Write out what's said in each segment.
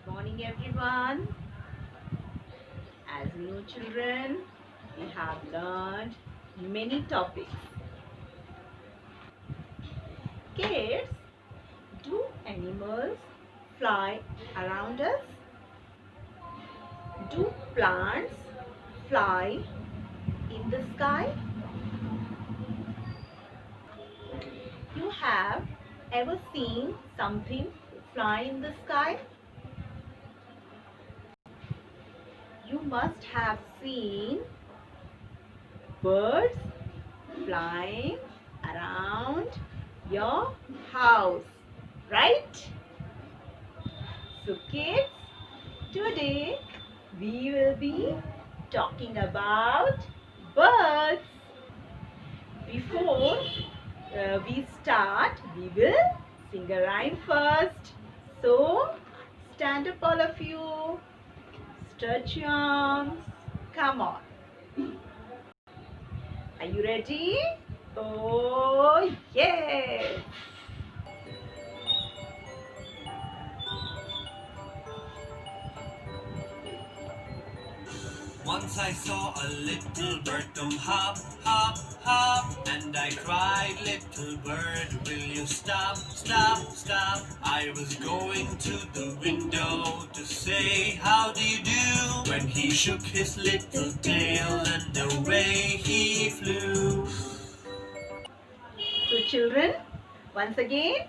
Good morning everyone. As you know children, we have learned many topics. Kids, do animals fly around us? Do plants fly in the sky? You have ever seen something fly in the sky? You must have seen birds flying around your house, right? So kids, today we will be talking about birds. Before we start, we will sing a rhyme first. So stand up all of you, stretch your arms, come on. Are you ready? Oh yes! Once I saw a little bird come hop, hop, hop, and I cried, little bird, will you stop, stop, stop? I was going to the window to say how do you do, when he shook his little tail and away he flew. So children, once again,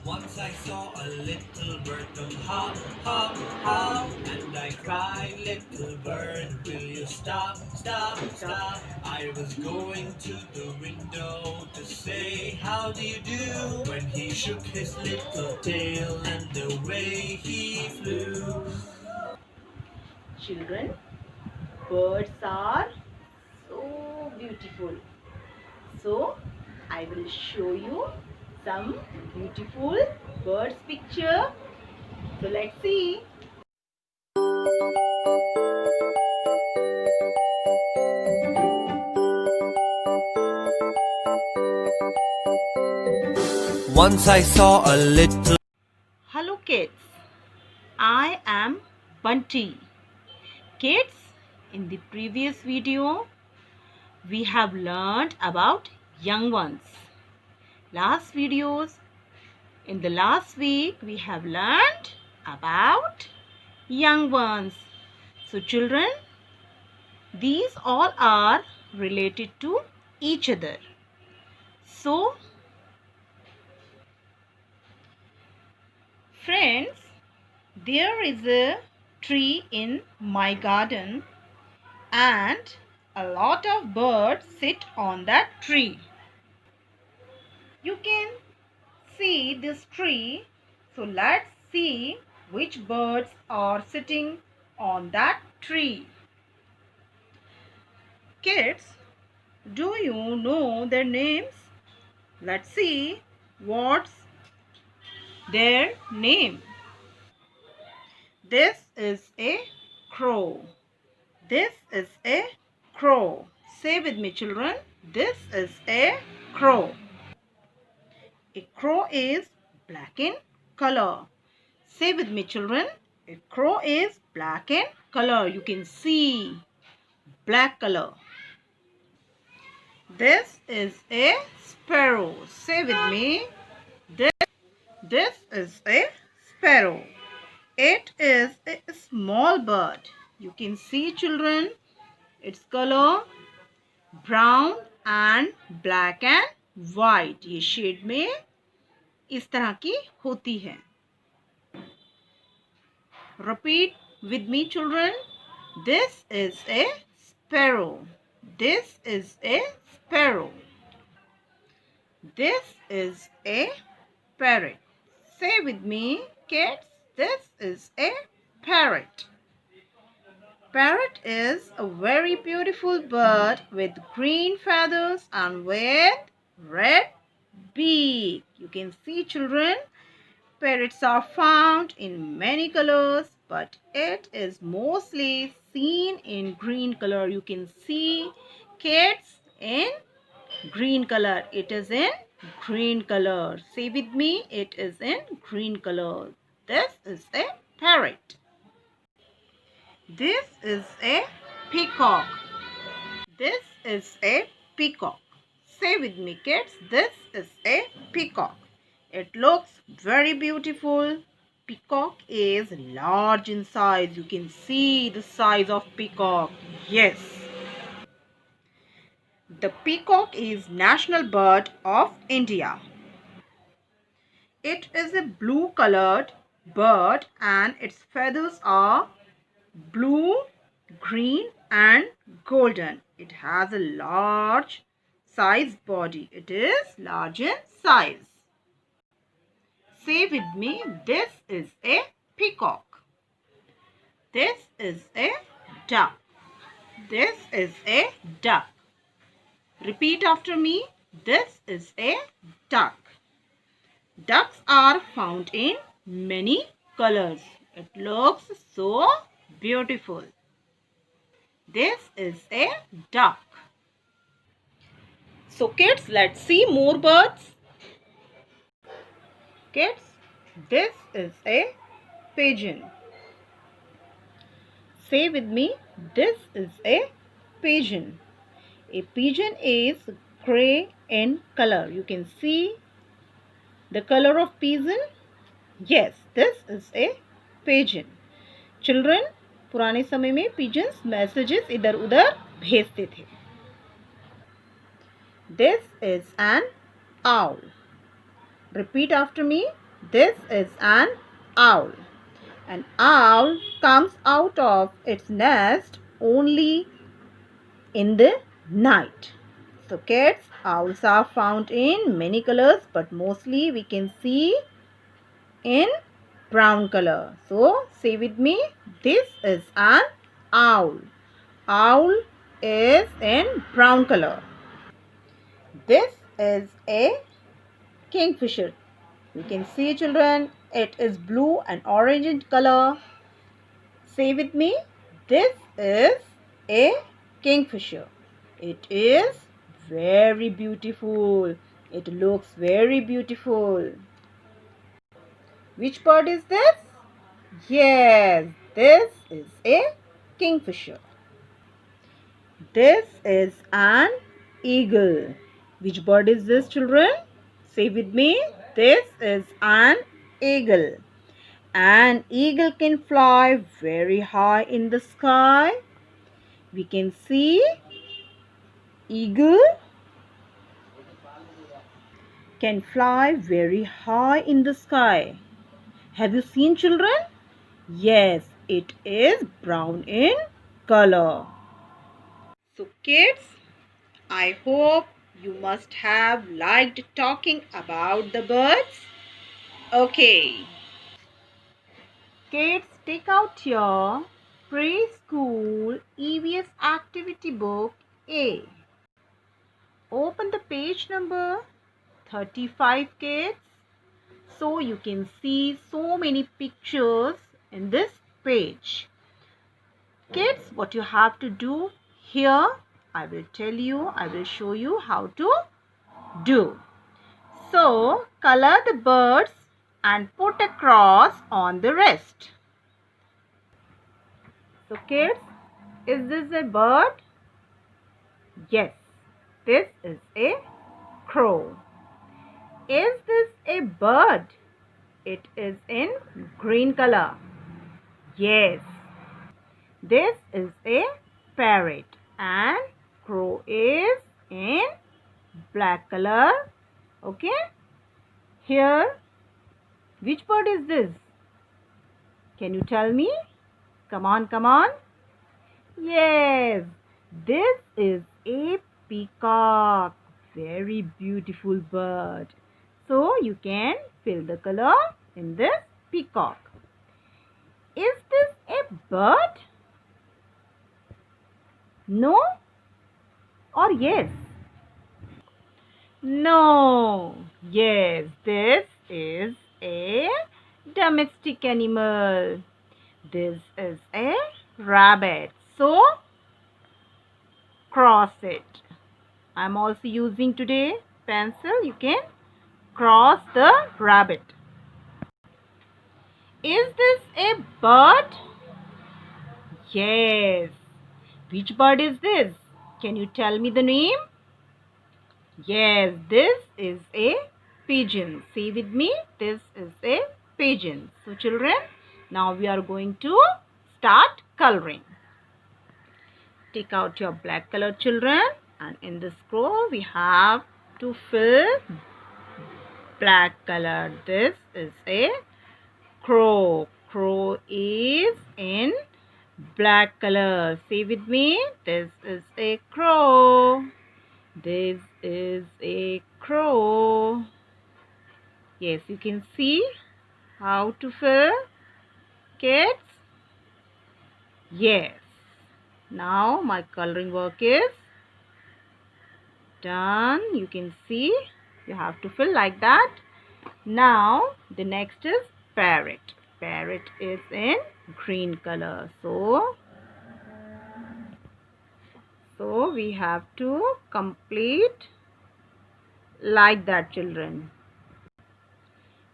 Once I saw a little bird come hop, hop, hop, and I cried, little bird, will you stop, stop, stop? I was going to the window to say how do you do, when he shook his little tail and away he flew. children, birds are so beautiful. So I will show you some beautiful birds picture. So let's see. Once I saw a little. Hello kids, I am Bunty. Kids, in the previous video, we have learned about young ones. In the last week, we have learned about young ones. So children, these all are related to each other. So, friends, there is a tree in my garden and a lot of birds sit on that tree. You can see this tree. So let's see which birds are sitting on that tree. Kids, do you know their names? Let's see what's their name. This is a crow. This is a crow. Say with me children. This is a crow. A crow is black in color. Say with me children. A crow is black in color. You can see black color. This is a sparrow. Say with me. This is a sparrow. It is a small bird. You can see children. Its color brown and black and white. ये shade में इस तरह की होती है. Repeat with me children. This is a sparrow. This is a sparrow. This is a parrot. Say with me kids. This is a parrot. Parrot is a very beautiful bird with green feathers and with red beak. You can see children, parrots are found in many colors, but it is mostly seen in green color. You can see kids, in green color. It is in green color. Say with me, it is in green color. This is a parrot. This is a peacock. This is a peacock. Say with me, kids, this is a peacock. It looks very beautiful. Peacock is large in size. You can see the size of peacock. Yes. The peacock is national bird of India. It is a blue colored bird and its feathers are blue, green and golden. It has a large size body. It is large in size. Say with me, this is a peacock. This is a duck. This is a duck. Repeat after me. This is a duck. Ducks are found in many colors. It looks so beautiful. This is a duck. So kids, let's see more birds. Kids, this is a pigeon. Say with me, this is a pigeon. A pigeon is gray in color. You can see the color of pigeon. Yes, this is a pigeon. Children, पुराने समय में pigeons messages इधर उधर भेजते थे. This is an owl. Repeat after me. This is an owl. An owl comes out of its nest only in the night. So kids, owls are found in many colors, but mostly we can see in brown color. So say with me, this is an owl. Owl is in brown color. This is a kingfisher. You can see, children, it is blue and orange in color. Say with me, this is a kingfisher. It is very beautiful. It looks very beautiful. Which bird is this? Yes, this is a kingfisher. This is an eagle. Which bird is this, children? Say with me. This is an eagle. An eagle can fly very high in the sky. We can see eagle can fly very high in the sky. Have you seen, children? Yes, it is brown in color. So kids, I hope you must have liked talking about the birds. Okay. Kids, take out your preschool EVS activity book A. Open the page number 35, kids. So you can see so many pictures in this page. Kids, what you have to do here, I will tell you, I will show you how to do. So, color the birds and put a cross on the rest. So, kids, is this a bird? Yes, this is a crow. Is this a bird? It is in green color. Yes. This is a parrot and crow is in black color. Okay. Here, which bird is this? Can you tell me? Come on, come on. Yes, this is a peacock. Very beautiful bird. So you can fill the color in this peacock. Is this a bird? No or yes? No. Yes, this is a domestic animal. This is a rabbit. So, cross it. I'm also using today pencil. You can cross the rabbit. Is this a bird? Yes. Which bird is this? Can you tell me the name? Yes, this is a pigeon. Say with me, this is a pigeon. So children, now we are going to start coloring. Take out your black color, children, and in this row we have to fill black color. This is a crow. Crow is in black color. Say with me, this is a crow. This is a crow. Yes, you can see how to fill, kids. Yes. Now my coloring work is done. You can see you have to fill like that. Now the next is parrot. Parrot is in green color. So we have to complete like that, children.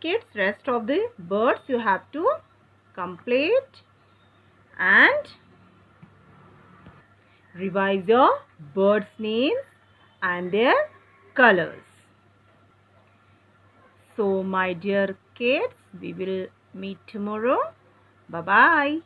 Kids, rest of the birds you have to complete and revise your birds' names and their colors. So my dear kids, we will meet tomorrow. Bye bye.